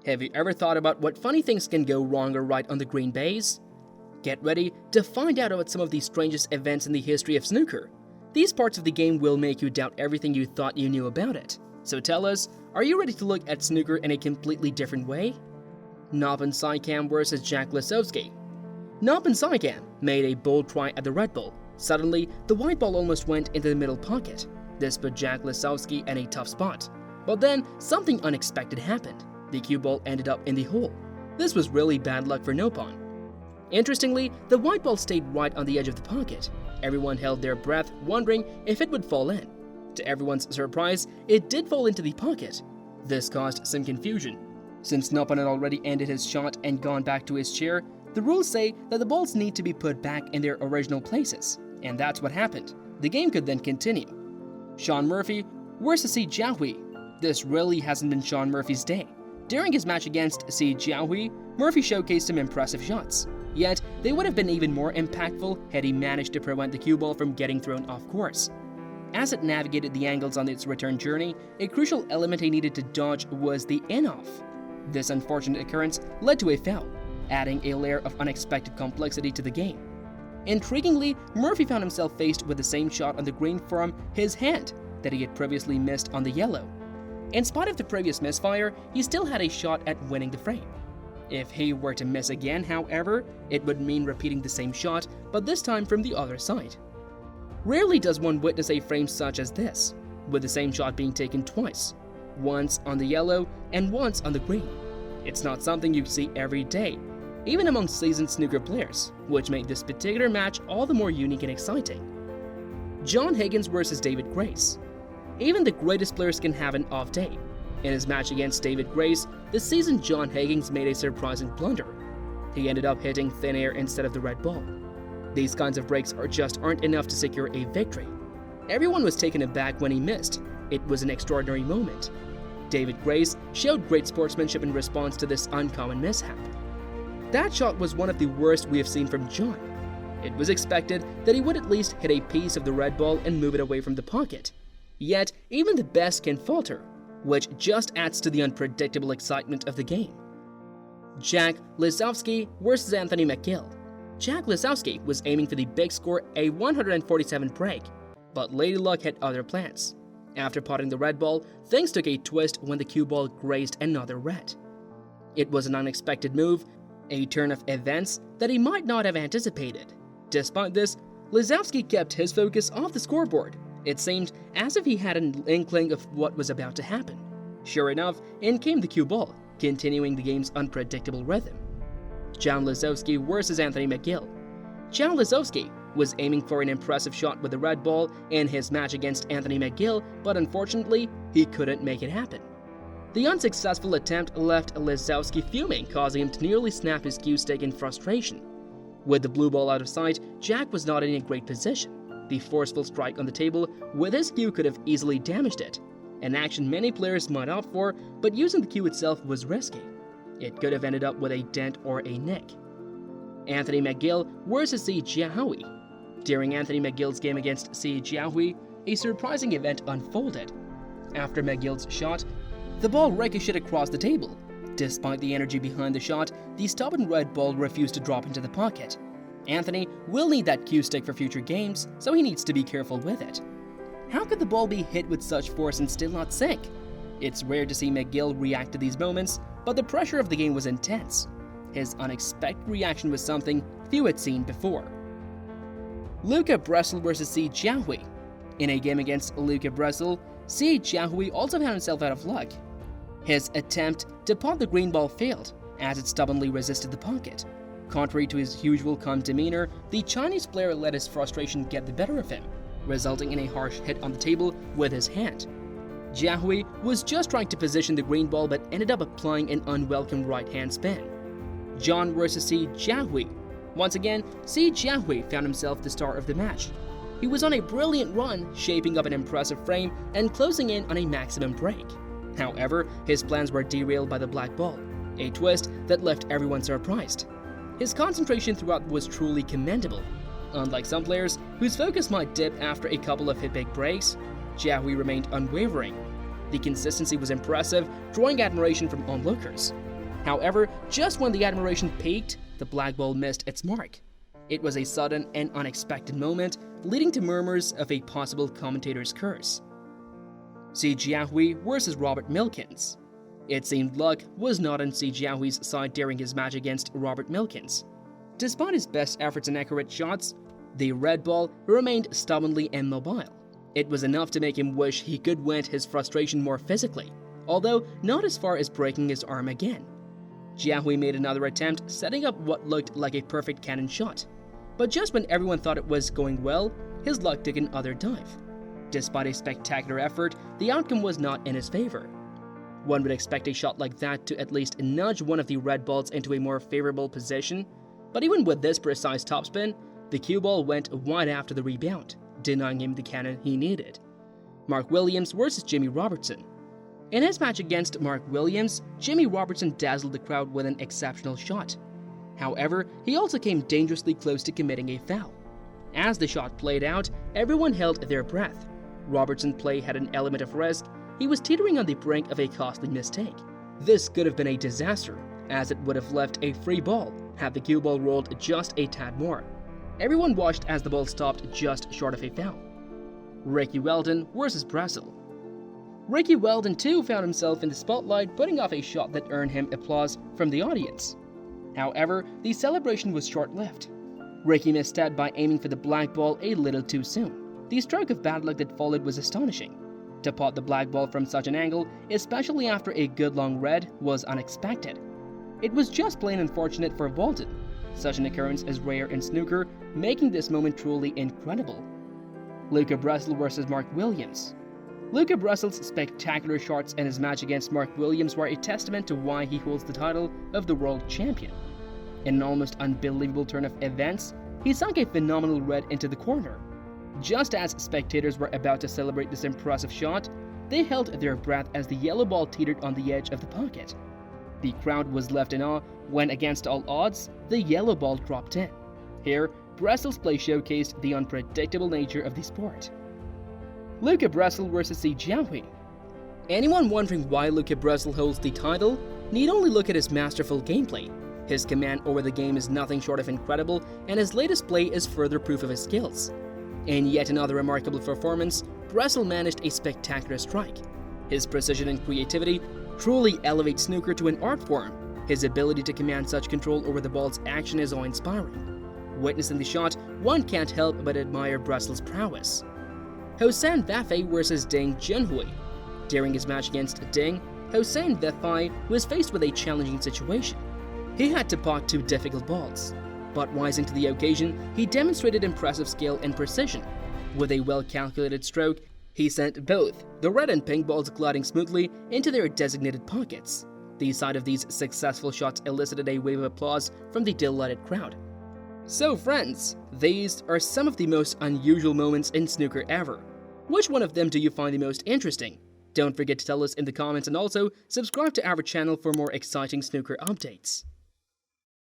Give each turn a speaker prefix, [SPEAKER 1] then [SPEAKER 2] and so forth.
[SPEAKER 1] Have you ever thought about what funny things can go wrong or right on the green baize? Get ready to find out about some of the strangest events in the history of snooker. These parts of the game will make you doubt everything you thought you knew about it. So tell us, are you ready to look at snooker in a completely different way? Noppon Saengkham versus Jack Lisowski. Noppon Saengkham made a bold try at the red ball. Suddenly, the white ball almost went into the middle pocket. This put Jack Lisowski in a tough spot. But then, something unexpected happened. The cue ball ended up in the hole. This was really bad luck for Noppon. Interestingly, the white ball stayed right on the edge of the pocket. Everyone held their breath, wondering if it would fall in. To everyone's surprise, it did fall into the pocket. This caused some confusion. Since Noppon had already ended his shot and gone back to his chair, the rules say that the balls need to be put back in their original places. And that's what happened. The game could then continue. Sean Murphy versus Si Jiahui. This really hasn't been Sean Murphy's day. During his match against Si Jiahui, Murphy showcased some impressive shots. Yet, they would have been even more impactful had he managed to prevent the cue ball from getting thrown off course. As it navigated the angles on its return journey, a crucial element he needed to dodge was the in-off. This unfortunate occurrence led to a foul, adding a layer of unexpected complexity to the game. Intriguingly, Murphy found himself faced with the same shot on the green from his hand that he had previously missed on the yellow. In spite of the previous misfire, he still had a shot at winning the frame. If he were to miss again, however, it would mean repeating the same shot, but this time from the other side. Rarely does one witness a frame such as this, with the same shot being taken twice, once on the yellow and once on the green. It's not something you see every day, even among seasoned snooker players, which made this particular match all the more unique and exciting. John Higgins versus David Grace. Even the greatest players can have an off day. In his match against David Grace, the seasoned John Higgins made a surprising blunder. He ended up hitting thin air instead of the red ball. These kinds of breaks aren't enough to secure a victory. Everyone was taken aback when he missed. It was an extraordinary moment. David Grace showed great sportsmanship in response to this uncommon mishap. That shot was one of the worst we have seen from John. It was expected that he would at least hit a piece of the red ball and move it away from the pocket. Yet, even the best can falter, which just adds to the unpredictable excitement of the game. Jack Lisowski versus Anthony McGill. Jack Lisowski was aiming for the big score, a 147 break, but Lady Luck had other plans. After potting the red ball, things took a twist when the cue ball grazed another red. It was an unexpected move, a turn of events that he might not have anticipated. Despite this, Lisowski kept his focus off the scoreboard. It seemed as if he had an inkling of what was about to happen. Sure enough, in came the cue ball, continuing the game's unpredictable rhythm. John Lisowski versus Anthony McGill. John Lisowski was aiming for an impressive shot with the red ball in his match against Anthony McGill, but unfortunately, he couldn't make it happen. The unsuccessful attempt left Lisowski fuming, causing him to nearly snap his cue stick in frustration. With the blue ball out of sight, Jack was not in a great position. The forceful strike on the table with his cue could have easily damaged it, an action many players might opt for, but using the cue itself was risky. It could have ended up with a dent or a nick. Anthony McGill versus Si Jiahui. During Anthony McGill's game against Si Jiahui, a surprising event unfolded. After McGill's shot, the ball ricocheted across the table. Despite the energy behind the shot, the stubborn red ball refused to drop into the pocket. Anthony will need that cue stick for future games, so he needs to be careful with it. How could the ball be hit with such force and still not sink? It's rare to see McGill react to these moments, but the pressure of the game was intense. His unexpected reaction was something few had seen before. Luca Brecel versus Si Jiahui. In a game against Luca Brecel, Si Jiahui also found himself out of luck. His attempt to pot the green ball failed, as it stubbornly resisted the pocket. Contrary to his usual calm demeanor, the Chinese player let his frustration get the better of him, resulting in a harsh hit on the table with his hand. Jiahui was just trying to position the green ball but ended up applying an unwelcome right-hand spin. John versus Si Jiahui. Once again, Si Jiahui found himself the star of the match. He was on a brilliant run, shaping up an impressive frame and closing in on a maximum break. However, his plans were derailed by the black ball, a twist that left everyone surprised. His concentration throughout was truly commendable. Unlike some players, whose focus might dip after a couple of hit-big breaks, Jiahui remained unwavering. The consistency was impressive, drawing admiration from onlookers. However, just when the admiration peaked, the black ball missed its mark. It was a sudden and unexpected moment, leading to murmurs of a possible commentator's curse. Si Jiahui versus Robert Milkins. It seemed luck was not on Si Jiahui's side during his match against Robert Milkins. Despite his best efforts and accurate shots, the red ball remained stubbornly immobile. It was enough to make him wish he could vent his frustration more physically, although not as far as breaking his arm again. Jiahui made another attempt, setting up what looked like a perfect cannon shot. But just when everyone thought it was going well, his luck took another dive. Despite a spectacular effort, the outcome was not in his favor. One would expect a shot like that to at least nudge one of the red balls into a more favorable position, but even with this precise topspin, the cue ball went wide after the rebound, denying him the cannon he needed. Mark Williams versus Jimmy Robertson. In his match against Mark Williams, Jimmy Robertson dazzled the crowd with an exceptional shot. However, he also came dangerously close to committing a foul. As the shot played out, everyone held their breath. Robertson's play had an element of risk. He was teetering on the brink of a costly mistake. This could have been a disaster, as it would have left a free ball had the cue ball rolled just a tad more. Everyone watched as the ball stopped just short of a foul. Ricky Weldon versus Brazil. Ricky Weldon too found himself in the spotlight, putting off a shot that earned him applause from the audience. However, the celebration was short-lived. Ricky misstepped by aiming for the black ball a little too soon. The stroke of bad luck that followed was astonishing. To pot the black ball from such an angle, especially after a good long red, was unexpected. It was just plain unfortunate for Weldon. Such an occurrence is rare in snooker, making this moment truly incredible. Luca Brazil versus Mark Williams. Luca Brazil's spectacular shots in his match against Mark Williams were a testament to why he holds the title of the world champion. In an almost unbelievable turn of events, he sunk a phenomenal red into the corner. Just as spectators were about to celebrate this impressive shot, they held their breath as the yellow ball teetered on the edge of the pocket. The crowd was left in awe when, against all odds, the yellow ball dropped in. Here, Brazil's play showcased the unpredictable nature of the sport. Luca Brazil versus Si Jiahui. Anyone wondering why Luca Brazil holds the title need only look at his masterful gameplay. His command over the game is nothing short of incredible, and his latest play is further proof of his skills. In yet another remarkable performance, Brazil managed a spectacular strike. His precision and creativity truly elevate snooker to an art form. His ability to command such control over the ball's action is awe-inspiring. Witnessing the shot, one can't help but admire Brazil's prowess. Hossein Vafai versus Ding Junhui. During his match against Ding, Hossein Vafai was faced with a challenging situation. He had to pot two difficult balls, but rising to the occasion, he demonstrated impressive skill and precision. With a well-calculated stroke, he sent both the red and pink balls gliding smoothly into their designated pockets. The sight of these successful shots elicited a wave of applause from the delighted crowd. So friends, these are some of the most unusual moments in snooker ever. Which one of them do you find the most interesting? Don't forget to tell us in the comments, and also subscribe to our channel for more exciting snooker updates.